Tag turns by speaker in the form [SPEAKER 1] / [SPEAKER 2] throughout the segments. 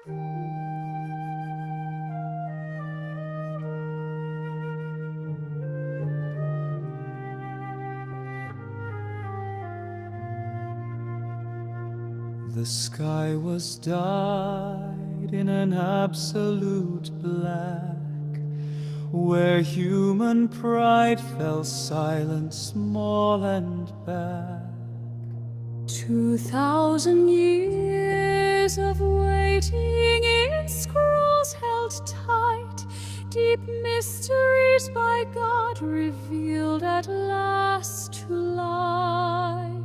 [SPEAKER 1] The sky was dyed in an absolute black, where human pride fell silent, small and back.
[SPEAKER 2] 2,000 years of waiting in scrolls held tight, deep mysteries by God revealed at last to light.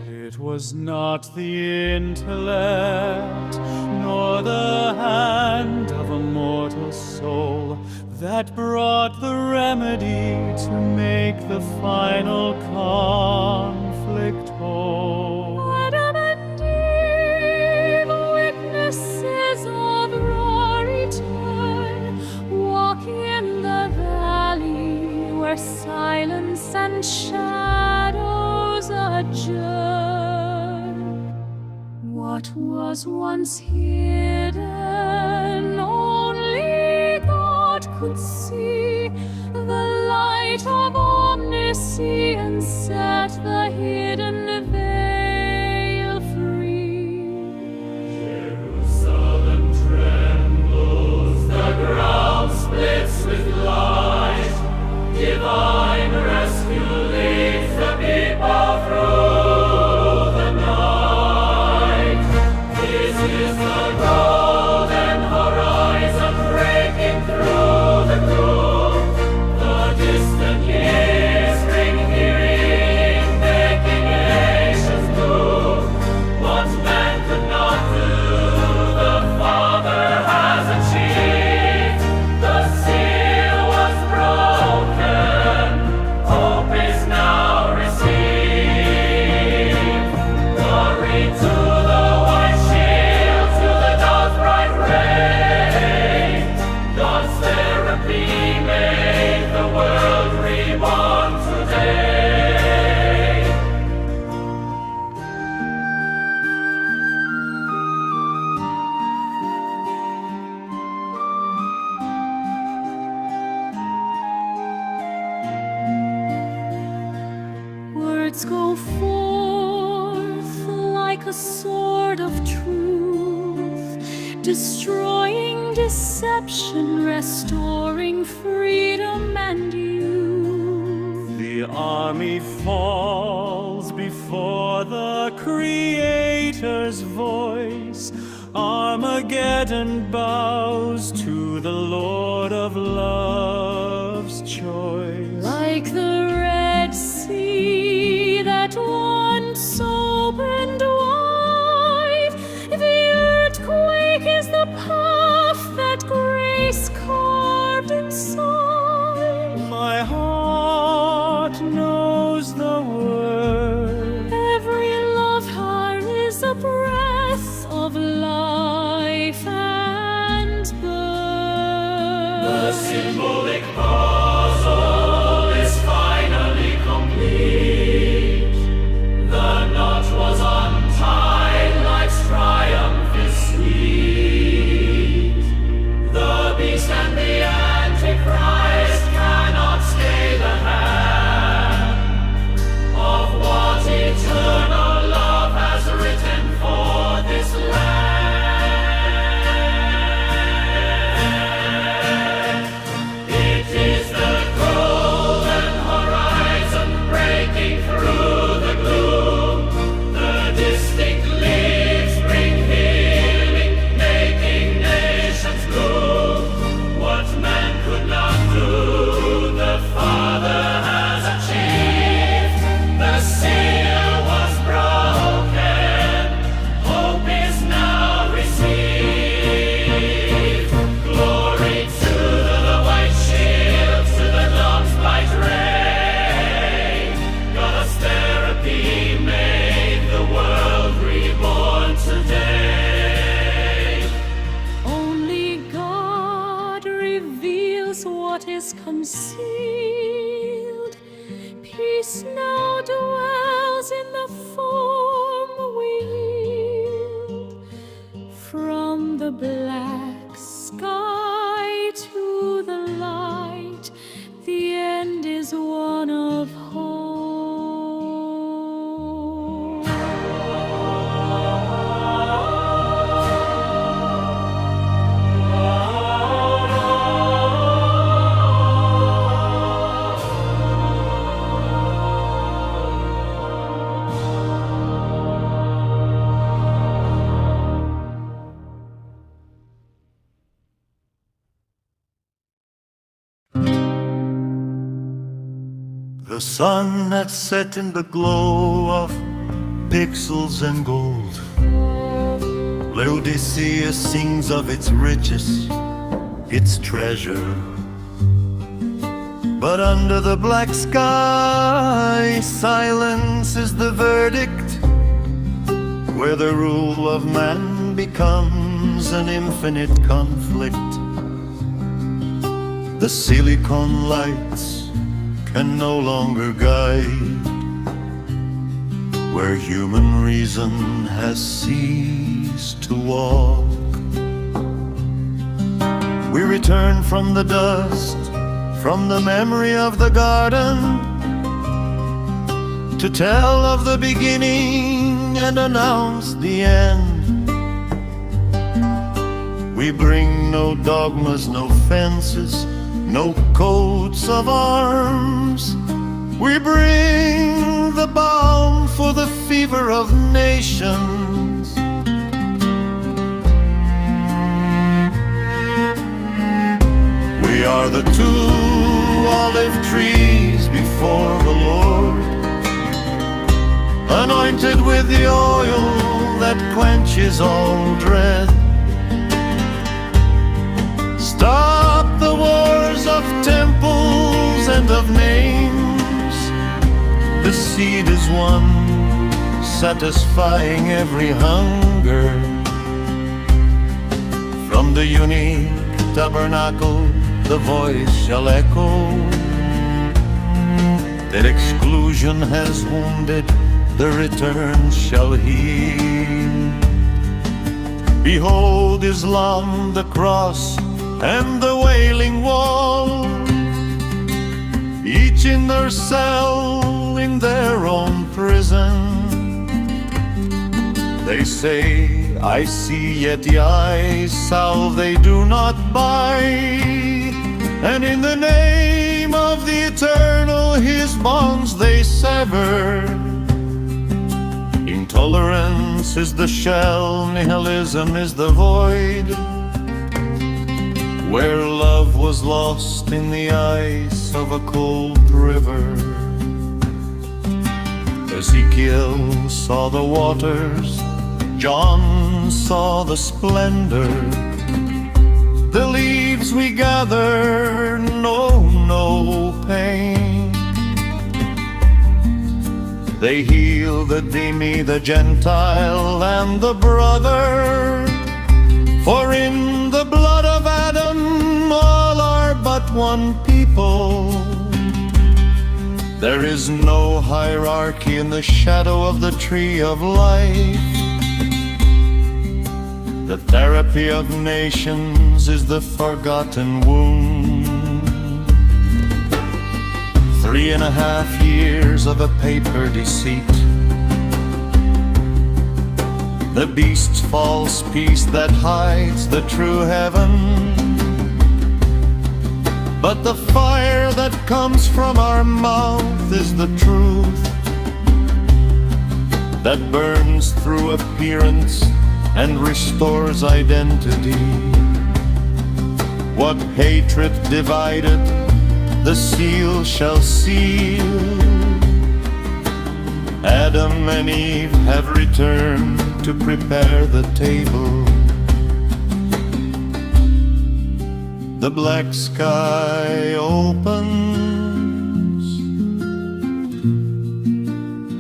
[SPEAKER 1] It was not the intellect, nor the hand of a mortal soul that brought the remedy to make the final conflict whole.
[SPEAKER 2] Adam and Eve, witnesses of raw return, walk in the valley where silence and shadows adjourn. What was once hidden, only God could see. The light of omniscience set the hidden veil free.
[SPEAKER 3] Jerusalem trembles, the ground splits with light. Divine rescue leads the people through the night. This is the golden horizon breaking through the gloom. The distant years ring hearing, making nations bloom. What man could not do, the Father has achieved. The seal was broken, hope is now received. Glory to the white shield, to the dawn's bright ray. God's therapy made the world reborn today.
[SPEAKER 2] Words go forth like a sword of truth, destroying deception, restoring freedom and youth.
[SPEAKER 1] The army falls before the Creator's voice. Armageddon bows to the Lord of Love's choice.
[SPEAKER 2] Like the Red Sea that once opened wide, the earthquake is the path that grace carved inside.
[SPEAKER 1] My heart knows the word.
[SPEAKER 2] Every love heart is a breath of life and birth.
[SPEAKER 3] The symbolic puzzle is finally complete. The knot was untied, life's triumph is sweet. The beast and the Antichrist cannot stay the hand of what eternal love has written for this land. It is the
[SPEAKER 2] the black sky to the light, the end is one of hope.
[SPEAKER 4] The sun had set in the glow of pixels and gold. Laodicea sings of its riches, its treasure. But under the black sky, silence is the verdict, where the rule of man becomes an infinite conflict. The silicon lights can no longer guide, where human reason has ceased to walk. We return from the dust, from the memory of the garden, to tell of the beginning and announce the end. We bring no dogmas, no fences, no coats of arms. We bring the balm for the fever of nations. We are the two olive trees before the Lord, anointed with the oil that quenches all dread. Stop the wars of temples and of names. The seed is one, satisfying every hunger. From the unique tabernacle, the voice shall echo that exclusion has wounded, the return shall heal. Behold Islam, the cross, and the wailing wall, each in their cell, in their own prison. They say, I see, yet the eyes salve they do not buy. And in the name of the Eternal, his bonds they sever. Intolerance is the shell, nihilism is the void, where love was lost in the ice of a cold river. Ezekiel saw the waters, John saw the splendor. The leaves we gather know no pain. They heal the dhimmi, the Gentile, and the brother. For in the blood of Adam all are but one people. There is no hierarchy in the shadow of the tree of life. The therapy of nations is the forgotten wound. 3.5 years of a paper deceit, the beast's false peace that hides the true heaven. But the fire that comes from our mouth is the truth, that burns through appearance and restores identity. What hatred divided, the seal shall seal. Adam and Eve have returned to prepare the table. The black sky opens,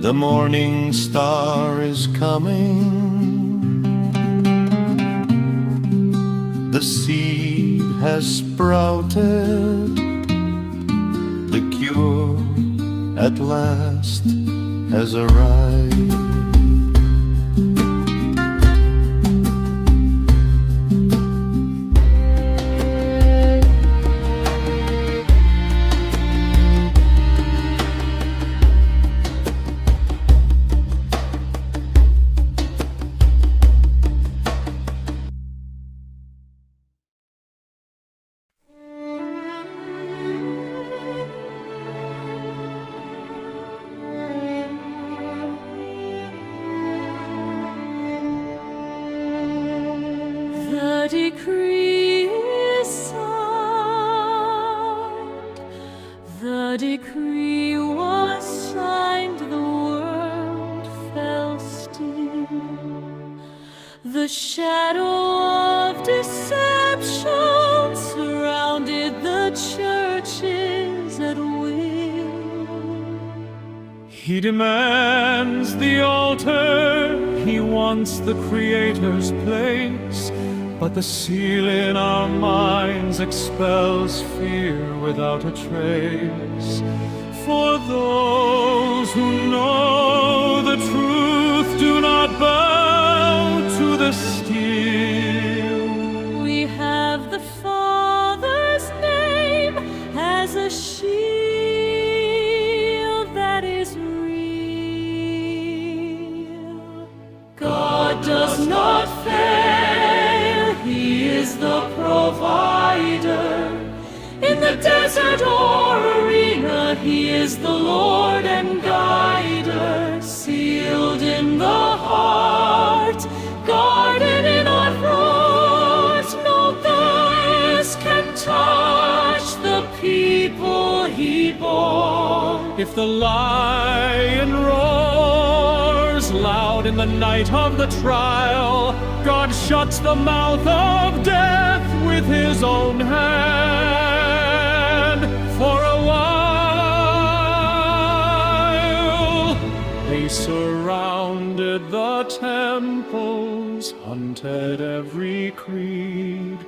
[SPEAKER 4] the morning star is coming. The seed has sprouted, the cure at last has arrived.
[SPEAKER 2] decree is signed. The decree was signed, the world fell still. The shadow of deception surrounded the churches at will.
[SPEAKER 1] He demands the altar, he wants the Creator's place, but the seal in our minds expels fear without a trace. For those who know the truth do not bow to the steel.
[SPEAKER 2] We have the Father's name as a shield that is real. God does not fail, He is the provider. In the desert or arena, He is the Lord and guider. Sealed in the heart, guarded in our thoughts, no curse can touch the people He bore.
[SPEAKER 1] If the lion roars loud in the night of the trial, God shuts the mouth of death with His own hand. For a while they surrounded the temples, hunted every creed,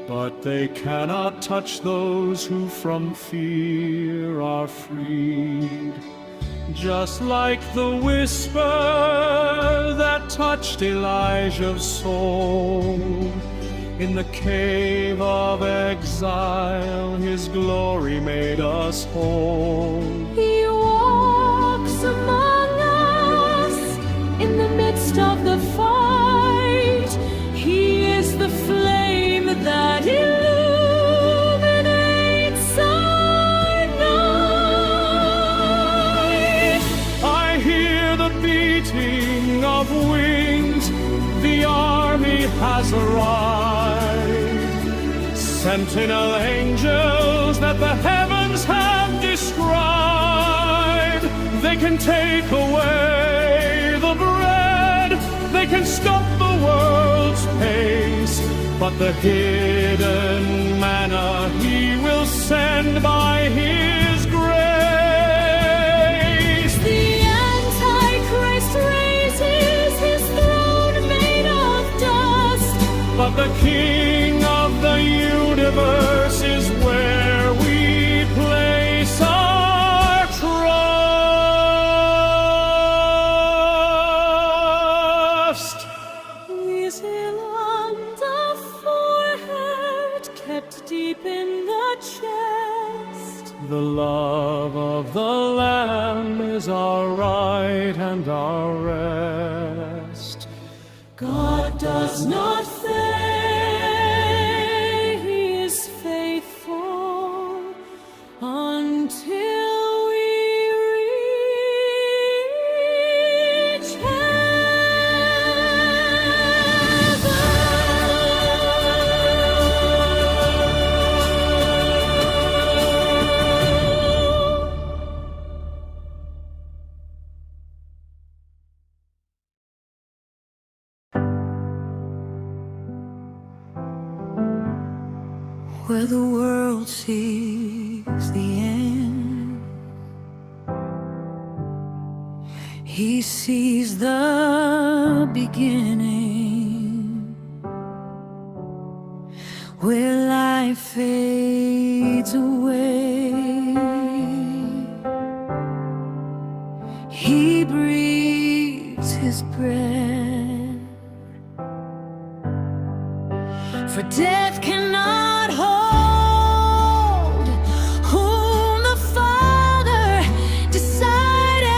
[SPEAKER 1] but they cannot touch those who from fear are freed. Just like the whisper that touched Elijah's soul, in the cave of exile, His glory made us whole.
[SPEAKER 2] He walks among us in the midst of the fight. He is the flame that illuminates our night.
[SPEAKER 1] I hear the beating of wings, the army has arrived. Sentinel angels that the heavens have described. They can take away the bread, they can stop the world's pace, but the hidden manna He will send by His grace.
[SPEAKER 2] The Antichrist raises his throne made of dust,
[SPEAKER 1] But the King of the universe is where we place our trust.
[SPEAKER 2] Weasel on the forehead, kept deep in the chest.
[SPEAKER 1] The love of the Lamb is our right and our rest.
[SPEAKER 2] God does not fail, He is faithful until we reach where the world sees the end. He sees the beginning, where life fades away. He breathes His breath, for death cannot hold whom the Father decided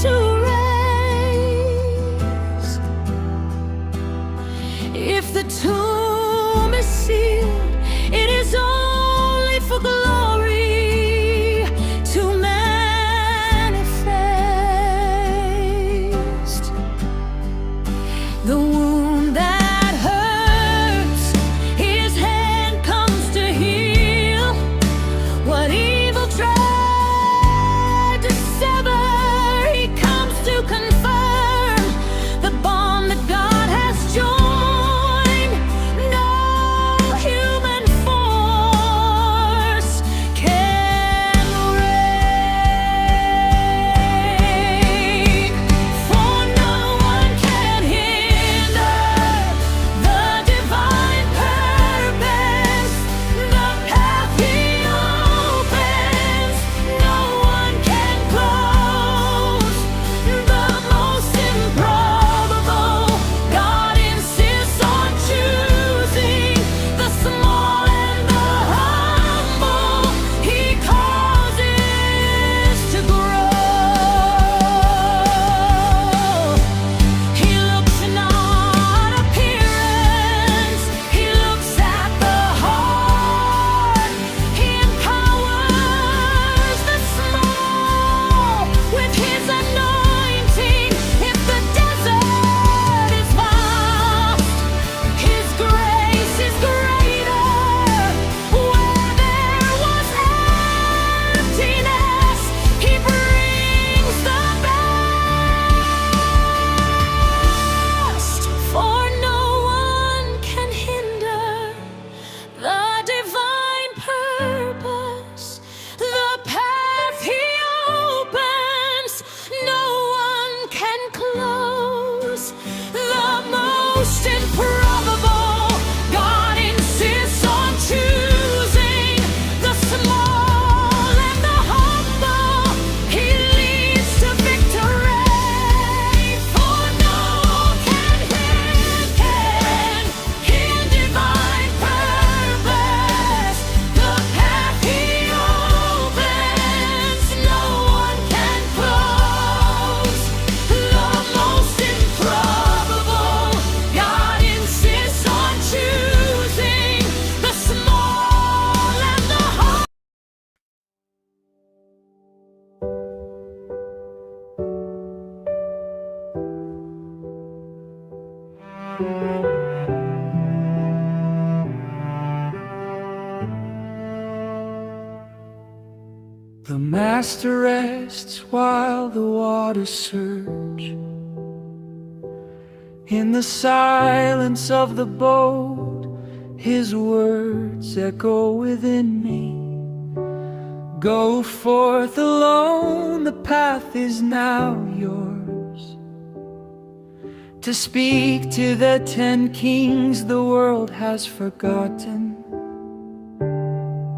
[SPEAKER 2] to raise. If the tomb is sealed, it is only for glory to manifest. The wound that hurt most improbable. God insists on choosing the small and the humble. He leads to victory, for no can heaven in divine purpose. The path he opens, no one can close. The most improbable, God insists on choosing the small and the humble.
[SPEAKER 1] The Master rests while the waters surge. In the silence of the boat, his words echo within me. Go forth alone, the path is now yours. To speak to the 10 kings the world has forgotten.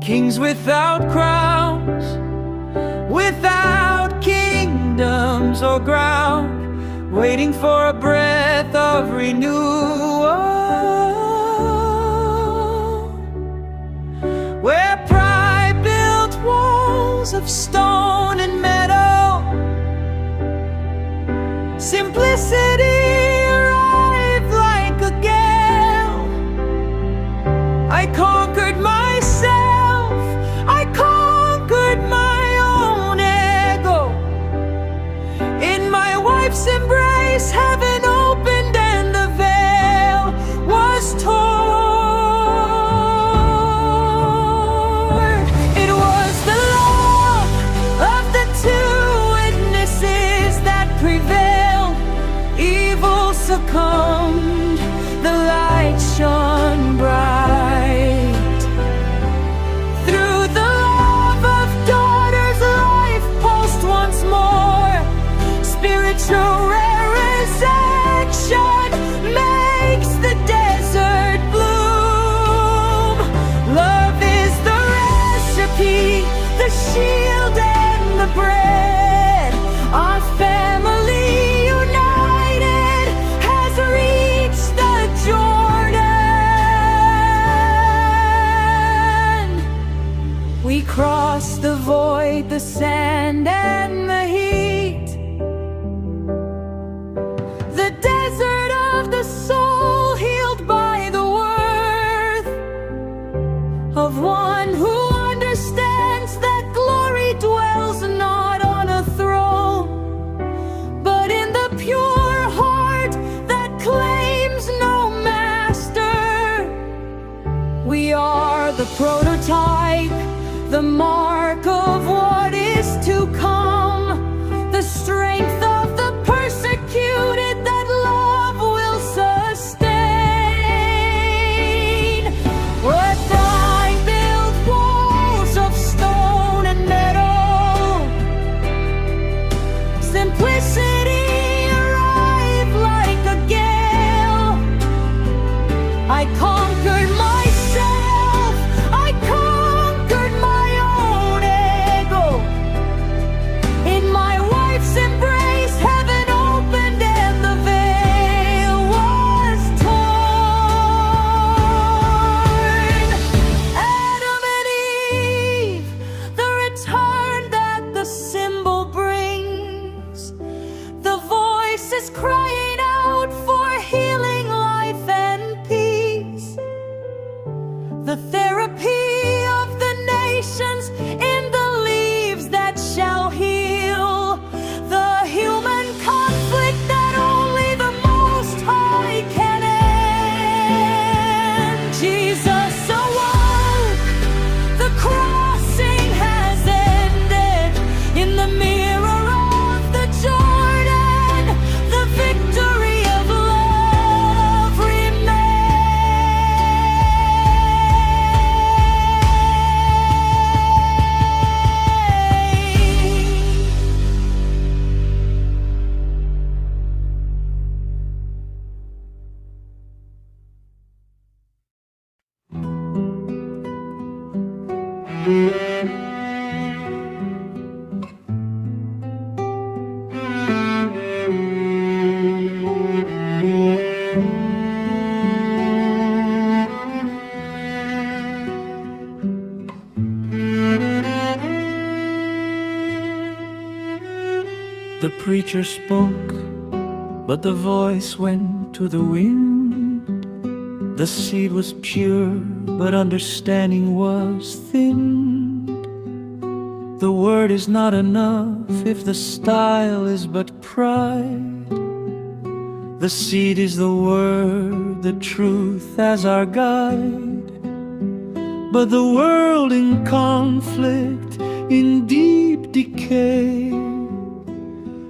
[SPEAKER 1] Kings without crowns, without kingdoms or ground, waiting for a breath of renewal, where pride built walls of stone and metal, simplicity arrived like a gale. I conquered myself, I conquered my own ego. In my wife's embrace, heaven opened and the veil was torn. It was the love of the 2 witnesses that prevailed. Evil succumbed, the light shone bright. Through the love of daughters, life pulsed once more. Spiritual resurrection makes the desert bloom. Love is the recipe, the shield and the bread. Our family united has reached the Jordan. We cross the void, the sand and the heat, the desert of the soul, healed by the worth of one who understands that glory dwells not on a throne, but in the pure heart that claims no master. We are the prototype, the mark of what is to come, the strength of the persecuted that love will sustain. What thine built walls of stone and metal, simplicity arrived like a gale. I conquered myself, I conquered my own ego. In my wife's embrace, heaven opened and the veil was torn. Adam and Eve, the return that the symbol brings. The voice is crying out for healing, life and peace.
[SPEAKER 5] The preacher spoke, but the voice went to the wind. The seed was pure, but understanding was thin. The word is not enough if the style is but pride. The seed is the word, the truth as our guide. But the world in conflict, in deep decay,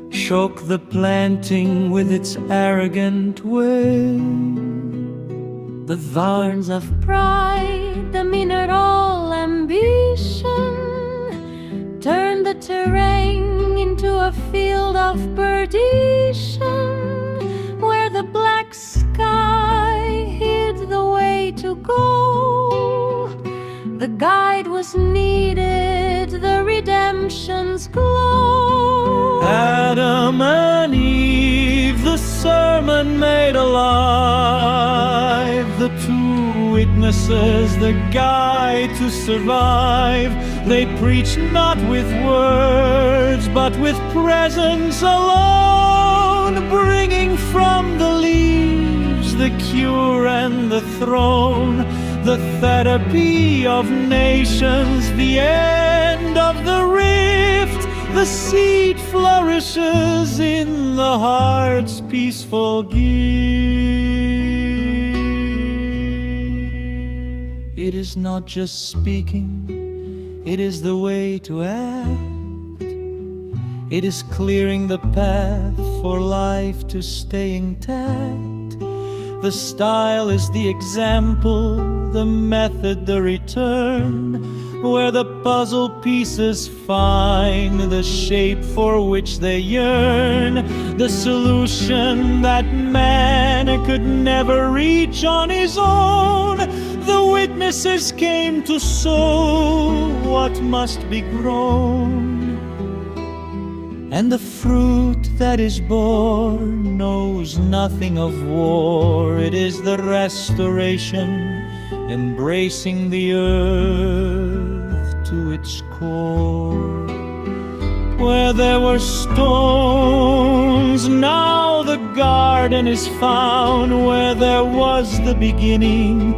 [SPEAKER 5] shook the planting with its arrogant way. The thorns of
[SPEAKER 2] Pride, the mineral ambition, turned the terrain into a field of perdition, where the black sky hid the way to go. The guide was needed, the redemption's glow.
[SPEAKER 5] Adam and Eve, the sermon made alive. The two witnesses, the guide to survive. They preached not with words, but with presence alone, bringing from the leaves the cure and the throne, the therapy of nations, the end of the rift. The seed flourishes in the heart's peaceful gift. It is not just speaking, it is the way to act. It is clearing the path for life to stay intact. The style is the example, the method the return, where the puzzle pieces find the shape for which they yearn, the solution that man could never reach on his own. The witnesses came to sow what must be grown, and the fruit that is born knows nothing of war. It is the restoration, embracing the earth to its core. Where there were stones, now the garden is found. Where there was the beginning,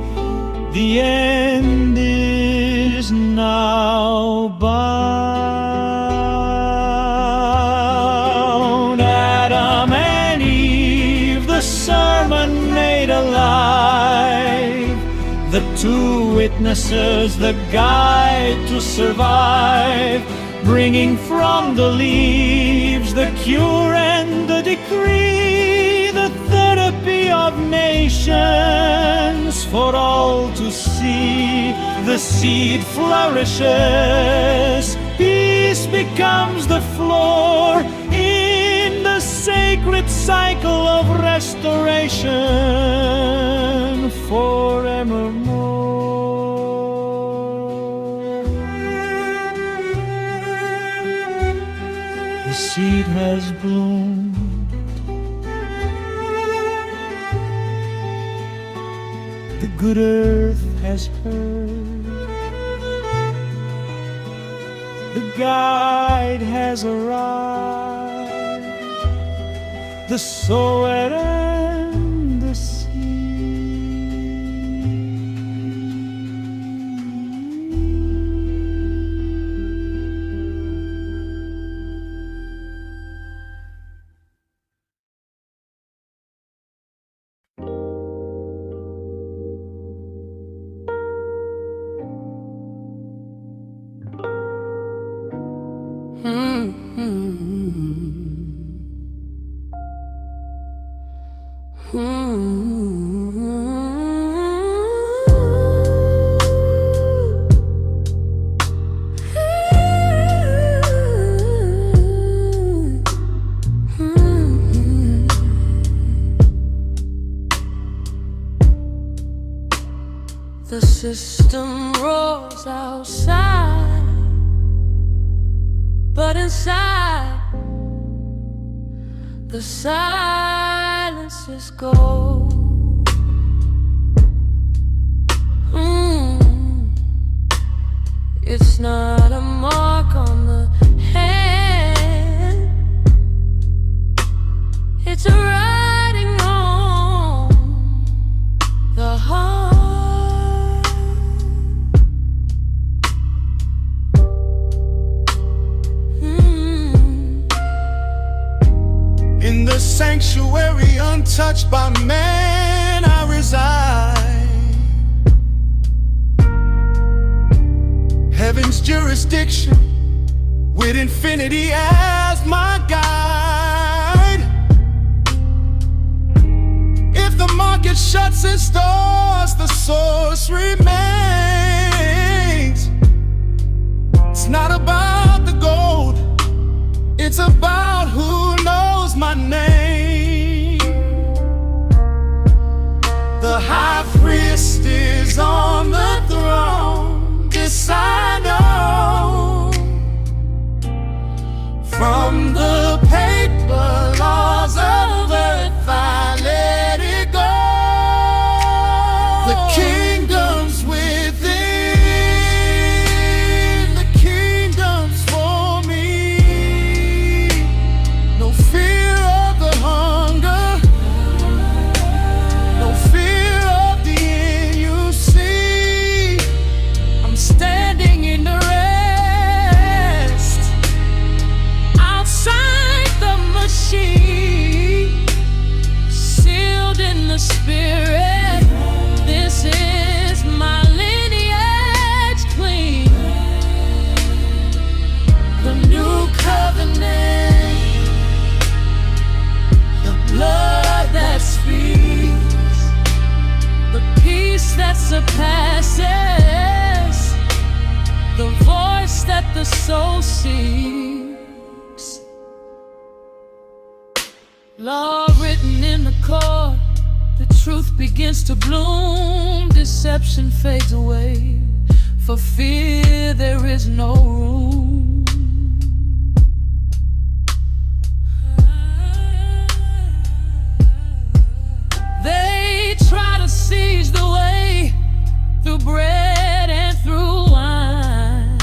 [SPEAKER 5] the end is now bound. Adam and Eve, the sermon made alive. The two witnesses, the guide to survive, bringing from the leaves the cure and the decree, the therapy of nations for all to see. The seed flourishes, peace becomes the floor in the sacred cycle of restoration forevermore. The seed has bloomed, the good earth has heard, the guide has arrived, the sower and the seed.
[SPEAKER 2] The system roars outside, but inside the silence is gold. It's not a mark on the hand, it's a writing on the heart.
[SPEAKER 4] In the sanctuary untouched by man I reside. Heaven's jurisdiction, with infinity as my guide. If the market shuts its doors, the source remains. It's not about the gold, it's about who knows my name. The high priest is on the throne, this I know. From the paper laws of earth I let it go. The kingdom's within, the kingdom's for me. No fear of the hunger, no fear of the end you see. I'm standing in the rest, outside the machine, sealed in the spirit. This is my lineage clean. The new covenant, the blood that speaks, the peace that surpasses, the voice that the soul seeks. Law written in the core, the truth begins to bloom, deception fades away. For fear there is no room. They try to seize the way through bread and through wine,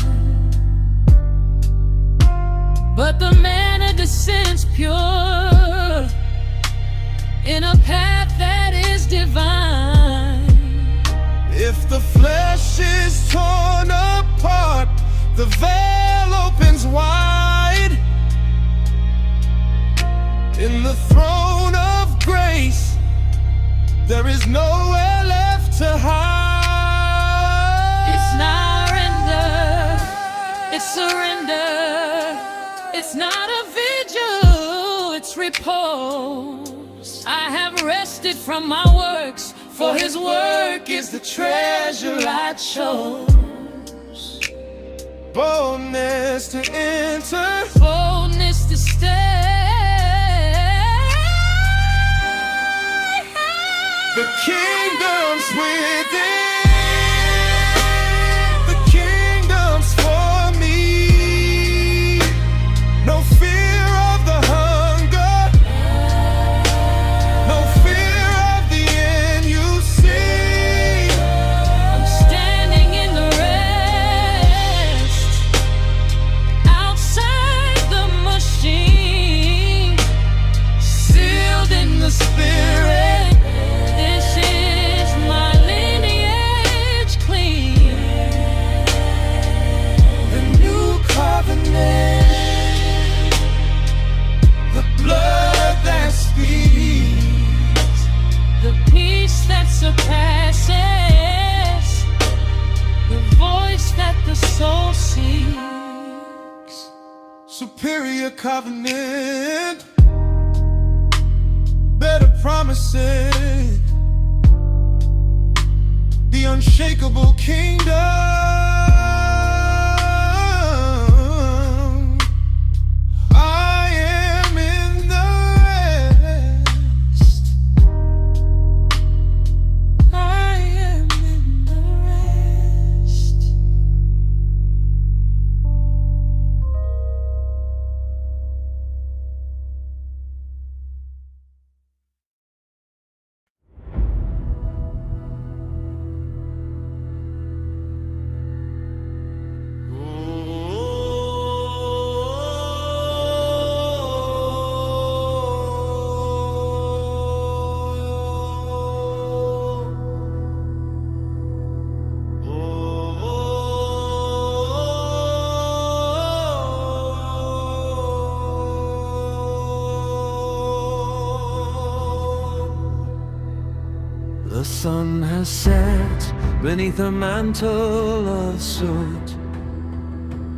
[SPEAKER 4] but the manna descends pure in a path that is divine. If the flesh is torn apart, the veil opens wide. In the throne of grace, there is nowhere left to hide.
[SPEAKER 2] It's not surrender, it's surrender. It's not a vigil, it's repose. I have rested from my works, for his work is the treasure I chose.
[SPEAKER 4] Boldness to enter,
[SPEAKER 2] Boldness to stay.
[SPEAKER 4] the kingdom's within, the kingdom's for me. No fear of the hunger, no fear of the end you see.
[SPEAKER 2] I'm standing in the rest, outside the machine,
[SPEAKER 4] Sealed in the spirit.
[SPEAKER 2] this is my lineage clean.
[SPEAKER 4] The new covenant, the blood that speaks,
[SPEAKER 2] The peace that surpasses, the voice that the soul seeks.
[SPEAKER 4] superior covenant, better promises, the unshakable kingdom. I am in the rest. I am in the
[SPEAKER 5] sun has set beneath a mantle of soot,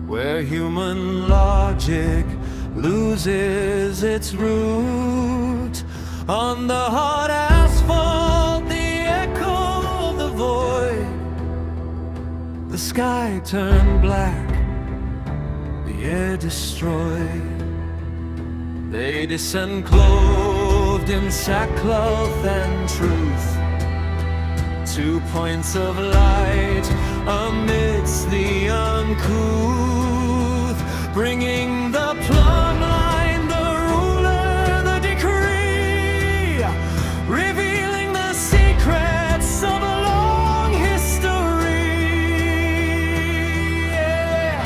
[SPEAKER 5] where human logic loses its root. On the hard asphalt, the echo of the void, the sky turned black, the air destroyed. They descend clothed in sackcloth and truth, 2 points of light amidst the uncouth, bringing the plumb line, the ruler, the decree, revealing the secrets of a long history. Yeah.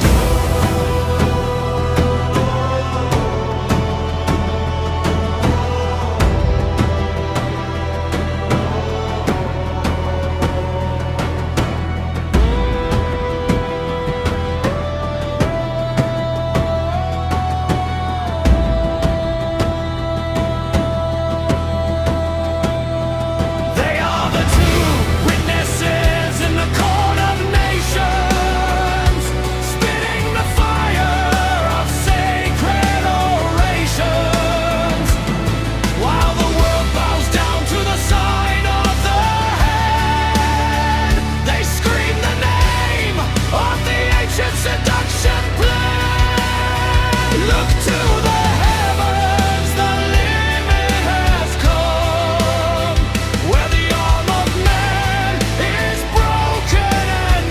[SPEAKER 5] Seduction plan. Look to the heavens, the limit has come, where the arm of man is broken and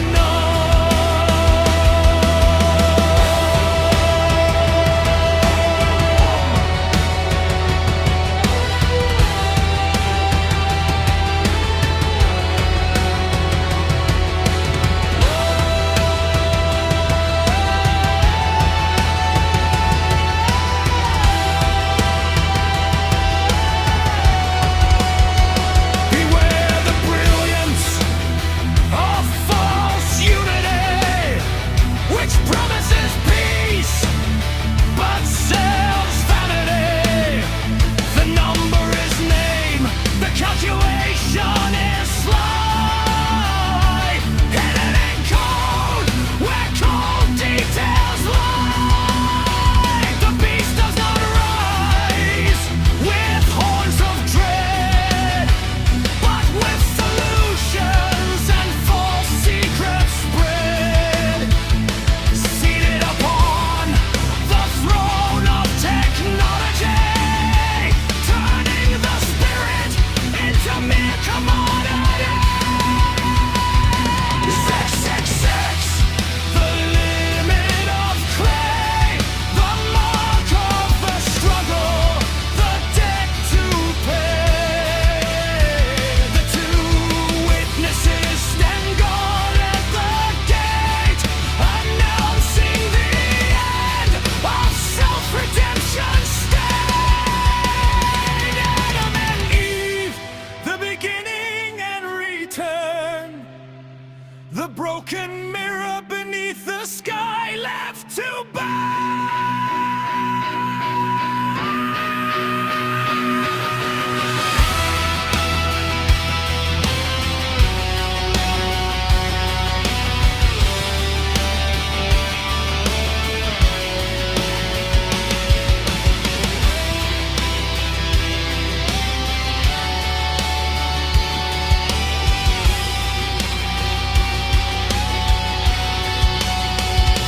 [SPEAKER 5] the broken mirror beneath the sky left to burn.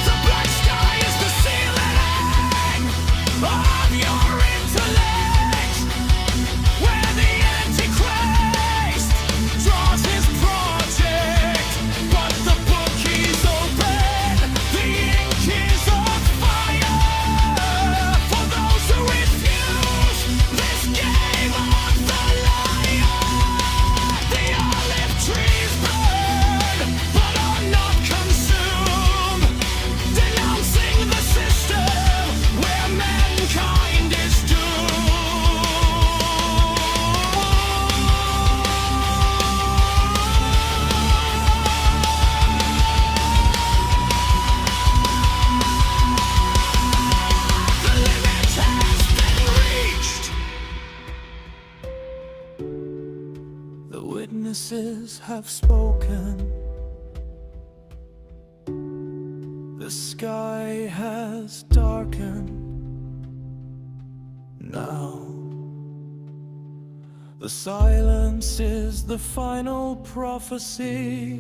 [SPEAKER 5] The black sky is the ceiling. voices have spoken. The sky has darkened. Now the silence is the final prophecy.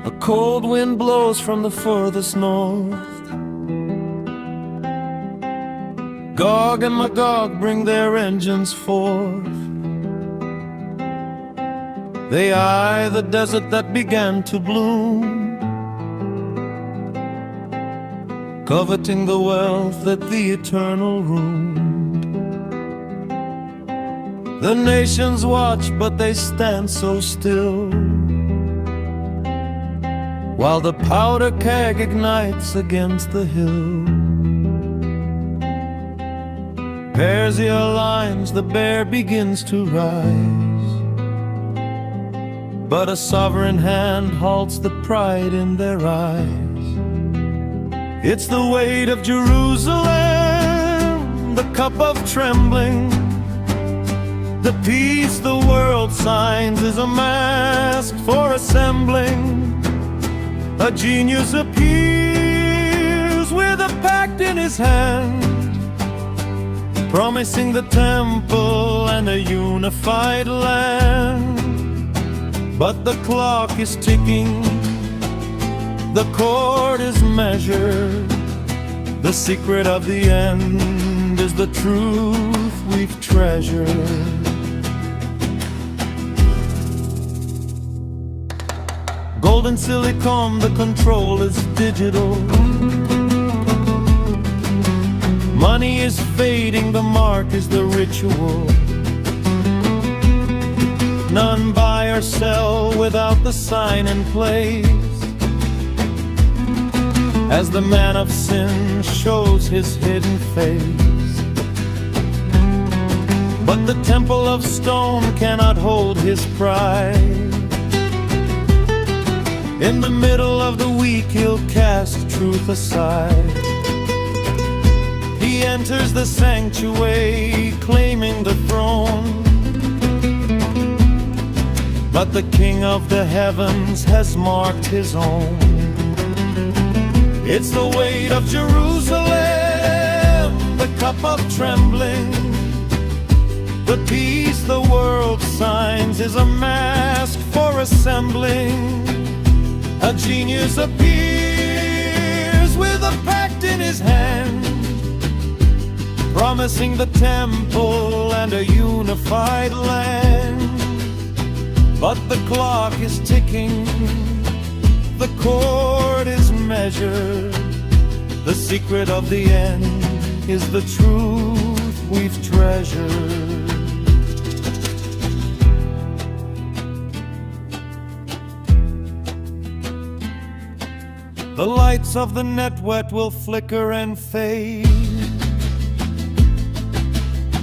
[SPEAKER 5] A cold wind blows from the furthest north. Gog and Magog bring their engines forth. They eye the desert that began to bloom, coveting the wealth that the Eternal ruined. The nations watch, but they stand so still, while the powder keg ignites against the hill. Persia lines, the bear begins to rise, but a sovereign hand halts the pride in their eyes. It's the weight of Jerusalem, the cup of trembling. The peace the world signs is a mask for assembling. A genius appears with a pact in his hand, promising the temple and a unified land. But the clock is ticking, the cord is measured. The secret of the end is the truth we've treasured. Gold and silicon, the control is digital. Money is fading, the mark is the ritual. None buy or sell without the sign in place, as the man of sin shows his hidden face. But the temple of stone cannot hold his pride. In the middle of the week he'll cast truth aside. He enters the sanctuary claiming the throne, but the King of the heavens has marked his own. It's the weight of Jerusalem, the cup of trembling. The peace the world signs is a mask for assembling. A genius appears with a pact in his hand, promising the temple and a unified land. But the clock is ticking, the cord is measured. The secret of the end is the truth we've treasured. The lights of the network will flicker and fade.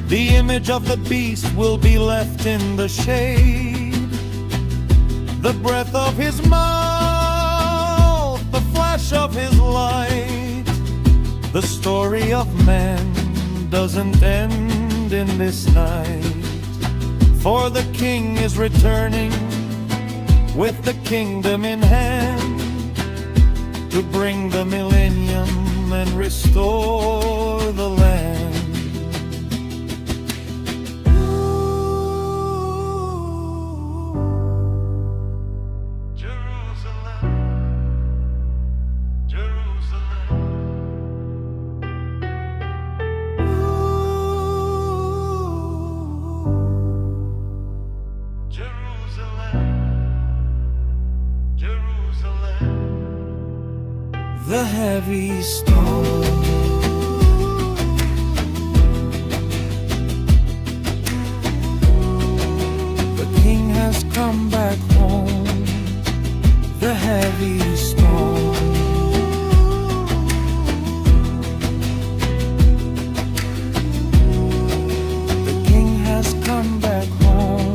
[SPEAKER 5] The image of the beast will be left in the shade. The breath of his mouth, the flash of his light. The story of man doesn't end in this night, for the King is returning with the kingdom in hand, to bring the millennium and restore the land. The heavy storm, the King has come back home. the heavy stone. The king has come back home.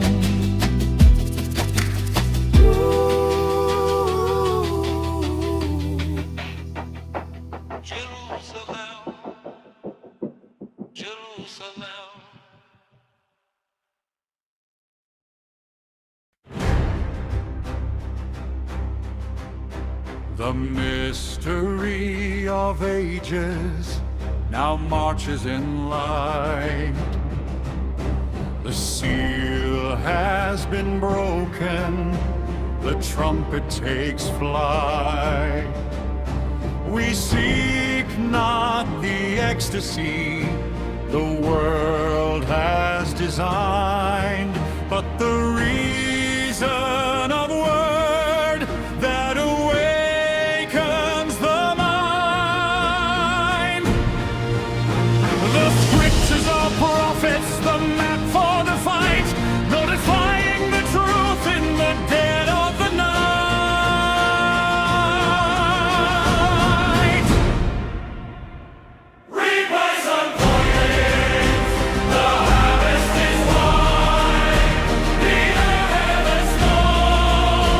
[SPEAKER 5] Jerusalem, Jerusalem.
[SPEAKER 1] The mystery of ages now marches in light. The seal has been broken, the trumpet takes flight. We seek not the ecstasy the world has designed, but the reason of word that awakens the mind. The scriptures are prophets, the map for the fight, notifying the truth in the dead of the night.
[SPEAKER 3] Reap by some coinage, the harvest is wide. The heavens know,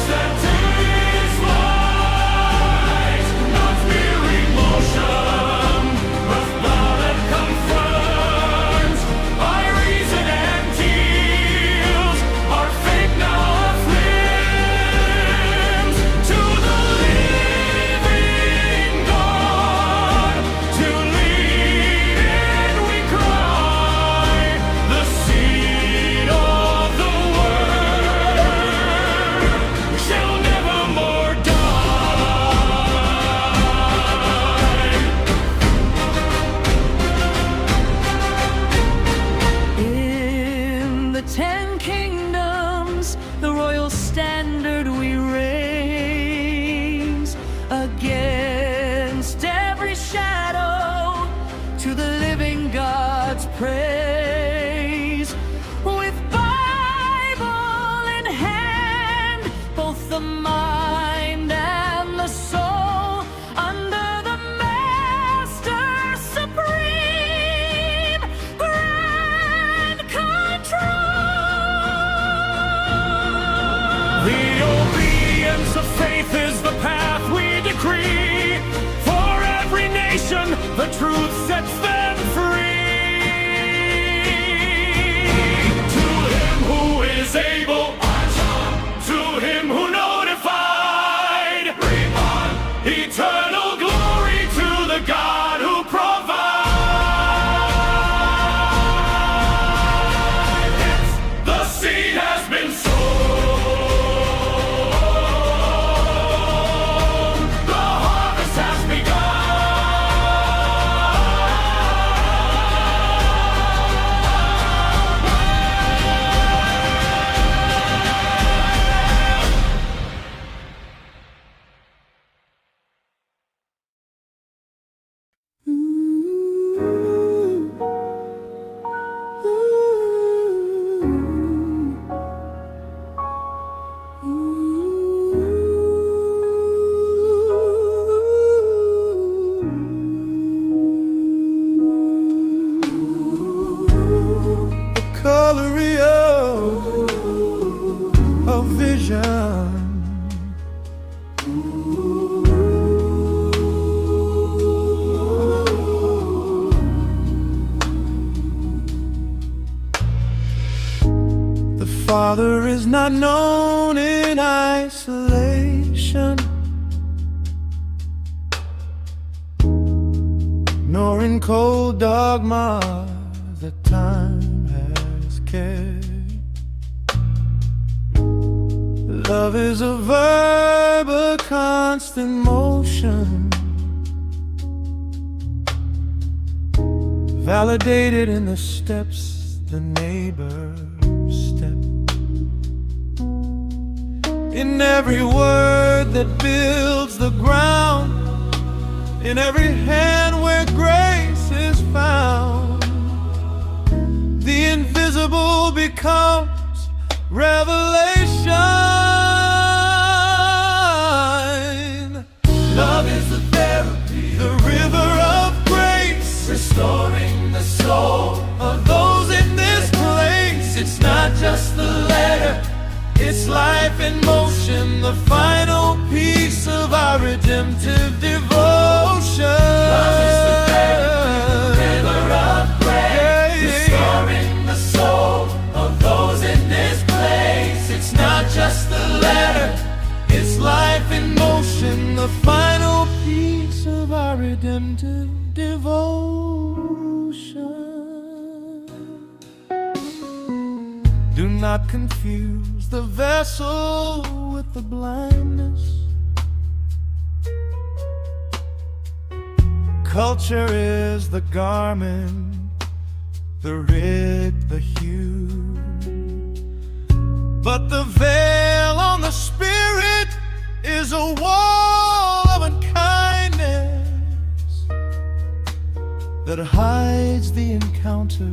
[SPEAKER 3] step to His light. Not mere emotion, but blood that confirms. By reason and tears, our faith now affirms. To the living God, to lead in we cry. The seed of the word shall never more die.
[SPEAKER 2] In the 10 kingdoms, the royal standard we raise against every shadow to the living God's praise. With Bible in hand, both the mind and the soul under the Master supreme, grand control.
[SPEAKER 1] The obedience of faith is the path we decree. For every nation, the truth sets them free. To Him who is able, to Him who notified, eternal glory to the God who provides. The seed has been sown, the harvest has
[SPEAKER 5] Of vision. The Father is not known in isolation, nor in cold dogma that time has kept. Love is a verb, a constant motion, validated in the steps the neighbor step. In every word that builds the ground, in every hand where grace is found, the invisible becomes revelation. motion, the final piece of our redemptive devotion.
[SPEAKER 3] Love is the river of grace, restoring the soul of those in this place.
[SPEAKER 5] It's not just the letter, it's life in motion, the final piece of our redemptive devotion. Do not confuse the vessel with the blindness. Culture is the garment, the rig, the hue, but the veil on the spirit is a wall of unkindness that hides the encounter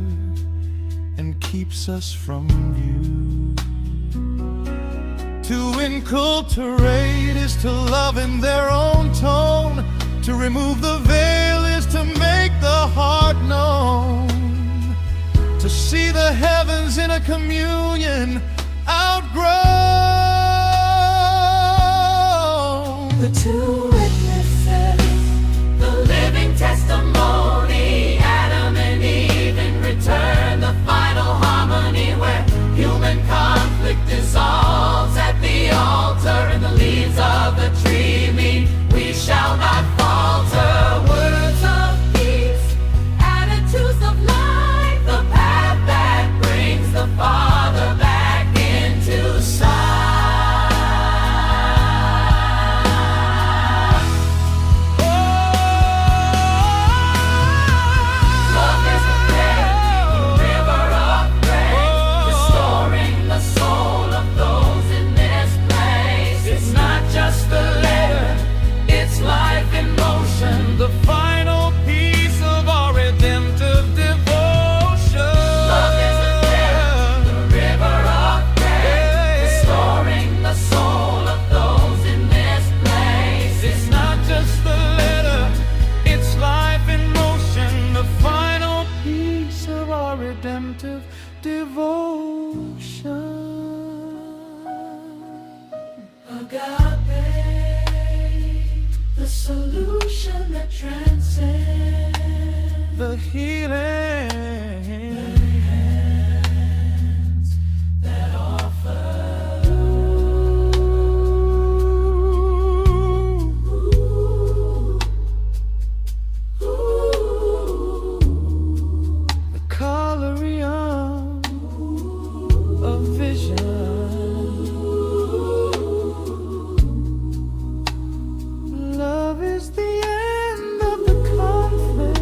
[SPEAKER 5] and keeps us from view. To enculturate is to love in their own tone. To remove the veil is to make the heart known. To see the heavens in a communion outgrown.
[SPEAKER 2] The two witnesses,
[SPEAKER 3] The living testimony, Adam and Eve in return, the final harmony where human conflict dissolves at the altar, and the leaves of the tree mean we shall not falter. Words of peace, attitudes of life, the path that brings the Father back into sight. Love is the river of grace, restoring the soul of those in this place. It's not just the letter, it's life in motion.
[SPEAKER 5] The final piece of our redemptive devotion.
[SPEAKER 3] Love is the river of grace, restoring the soul of those in this place.
[SPEAKER 5] It's not just the letter, it's life in motion, the final piece of our redemptive devotion.
[SPEAKER 2] agape, the solution that transcends.
[SPEAKER 5] The healing,
[SPEAKER 2] Hands that offer.
[SPEAKER 5] the colorium of vision. Love is the end of the conflict.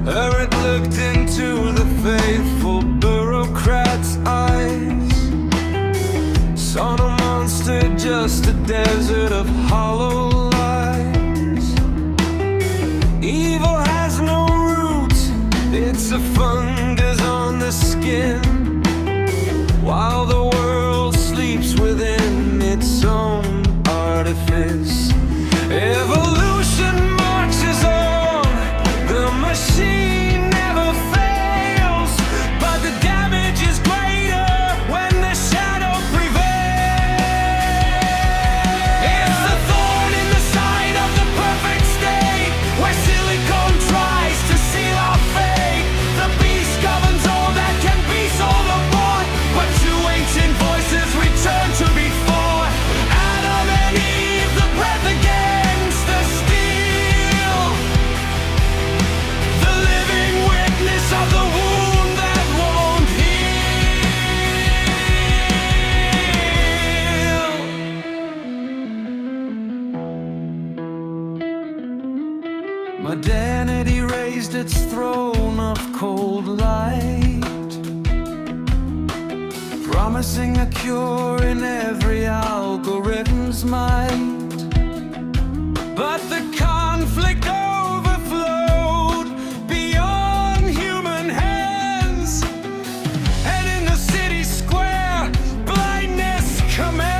[SPEAKER 5] Eric looked into the faithful bureaucrat's eyes, saw no monster, just a desert of hollow lies. Evil has no roots, it's a fungus on the skin, while the world sleeps within its own artifice. Evolution marches on, the machine never fails, but the damage is greater when the shadow prevails. It's the thorn in the side of the perfect state, where silicone tries to seal our fate. The beast governs all that can be so its throne of cold light, promising a cure in every algorithm's might. But the conflict overflowed beyond human hands, and in the city square, blindness commands.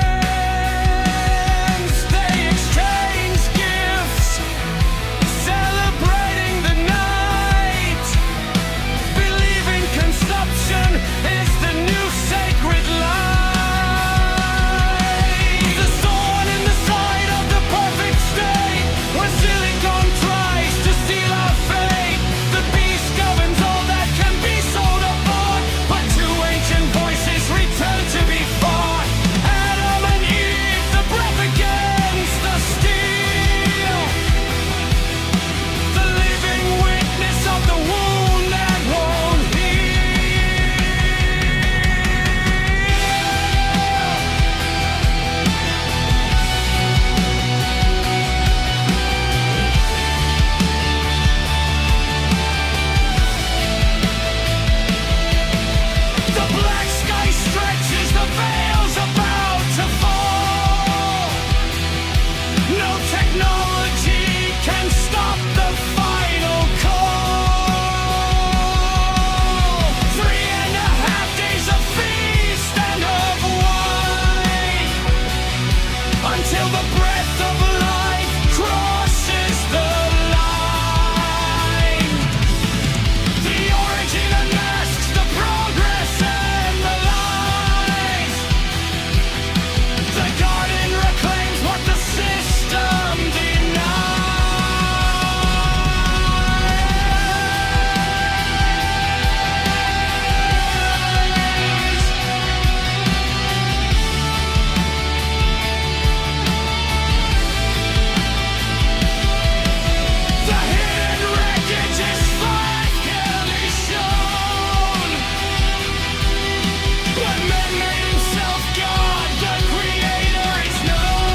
[SPEAKER 5] They exchange gifts, celebrating the night, believing consumption is the new sacred light. The thorn in the side of the perfect state, where silicon tries to steal our fate. The beast governs all that can be sold or bought, but two ancient voices return to be fought. Adam and Eve, the breath against the steel, the living witness of the wound that won't heal. The black sky stretches, the veil's about to fall. No technology can stop the final call. 3.5 days of feast and of wine, until the breath of life crosses the line. The origin unmasks the progress and the lies. The garden reclaims what the system denies. The hidden wreckage is finally shown. When man made himself God, the Creator is known.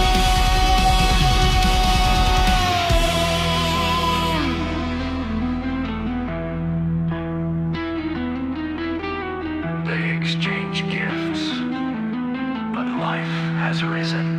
[SPEAKER 6] They exchange gifts, but life has risen.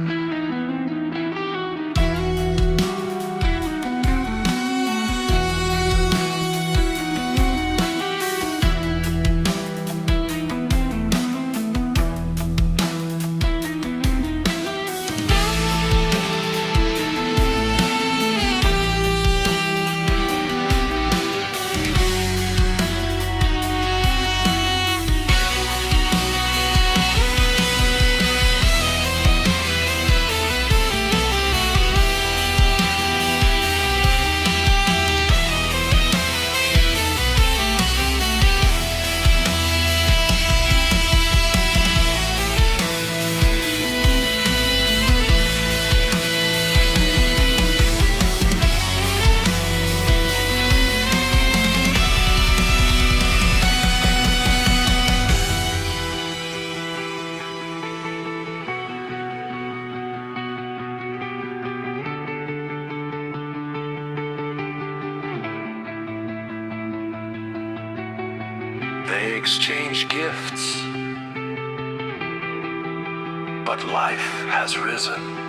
[SPEAKER 6] They exchange gifts, but life has risen.